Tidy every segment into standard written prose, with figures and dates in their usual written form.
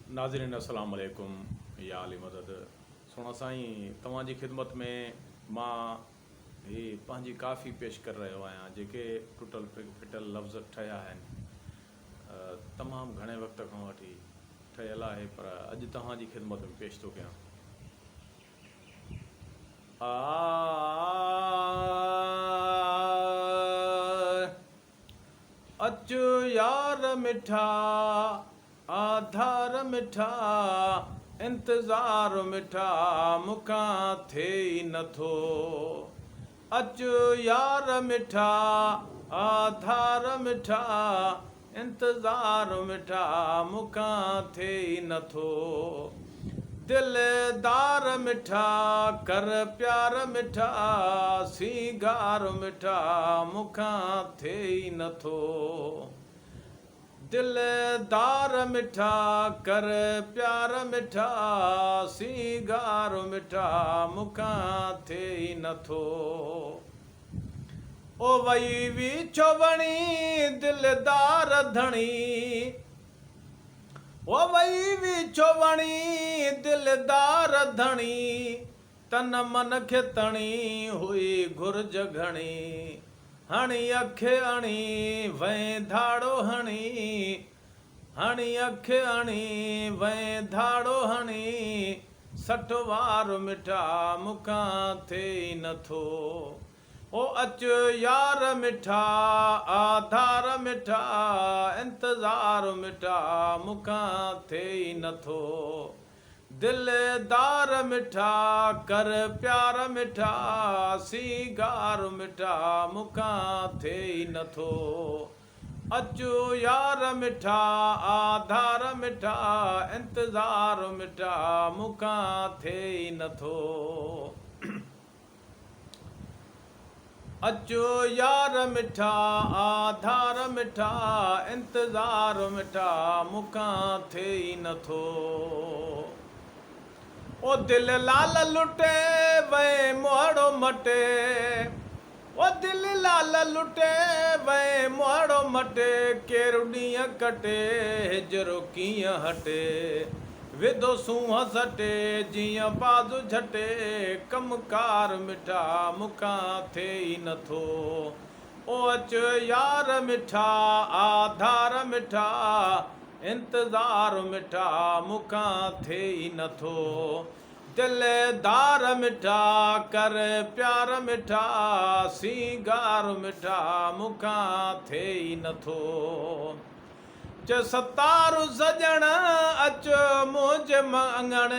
नाज़रीन अस्सलाम वालेकुम या अली मदद। सुणा साईं, तव्हांजी ख़िदमत में मां ही पंहिंजी काफ़ी पेश कर रहियो आहियां जेके टुटल फिटल लफ़्ज़ ठहिया आहिनि। तमामु घणे वक़्त खां वठी ठहियल आहे, पर अॼु तव्हांजी ख़िदमत में पेश थो कयां। अचु यार मिठा आधार मिठा, इंतज़ार मिठा मूंखां थिए ई नथो। अचु यार मिठा आधार मिठा, इंतज़ार मिठा मूंखां थिए ई नथो। दिलदार मिठा कर प्यार मिठा, सीगार मिठा मूंखां थिए ई नथो। दिलदार मिठा कर प्यार मिठा, सीगार मिठा मूंखां थिए ई नथो। ओ वई वी छोवणी दिलदार धणी, ओ वई वी छोवणी दिलदार धणी, तन मन खे तणी हुई घुर्ज घणी। हणी अखे हणी वहीं धाड़ो हणी, हणी अखे हणी वहीं धाड़ो हणी, सठ वार मिठा मूंखां थिए ई नथो। ओ अचु यार मिठा आधार मिठा, इंतज़ार मिठा मूंखां थिए ई नथो। दिलदार मिठा कर प्यार मिठा, सीगार मिठा मूंखां थिए ई नथो। अचु यार मिठा आधार मिठा, इंतज़ार मिठा मूंखां थिए ई नथो। अचो यार मिठा आधार मिठा, इंतज़ार मिठा मूंखां थिए ई नथो। ओ दिल लाल लुटे वे मोहड़ो मटे, ओ दिल लाल लुटे वे मोहड़ो मटे, केरु ॾींहुं कटे हिजरो कीअं हटे। विधो सूंहं सटे जीअं बाज़ु झटे, कमकार मिठा मूंखां थिए ई नथो। ओ अचु यार मिठा आधार मिठा, इंतज़ार मिठा मूंखां थिए ई नथो। दिलदार मिठा कर प्यार मिठा, सीगार मिठा मूंखां थिए ई नथो। च सतारू सजण अचो मुंहिंजे अंगण,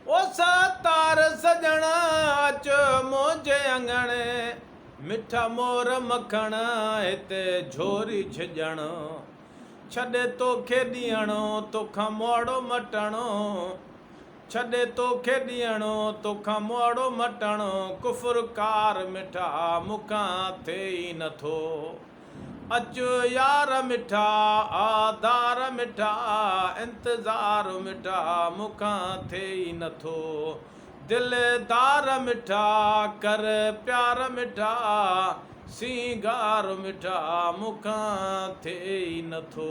ओ सतार सजण अचो मुंहिंजे अंगण, मिठा मोर मखण हिते झोरी छिॼण। छॾे तोखे ॾियणो तोखां मोड़ो मटणो, छॾे तोखे ॾियणो तोखां मोड़ो मटणो, कुफुरकार मिठा मूंखां थिए ई नथो। अचु यार मिठा आधार मिठा, इंतज़ार मिठा मूंखां थिए ई नथो। दिलदार मिठा कर प्यार मिठा, सीगार मिठा मूंखां थिए ई नथो।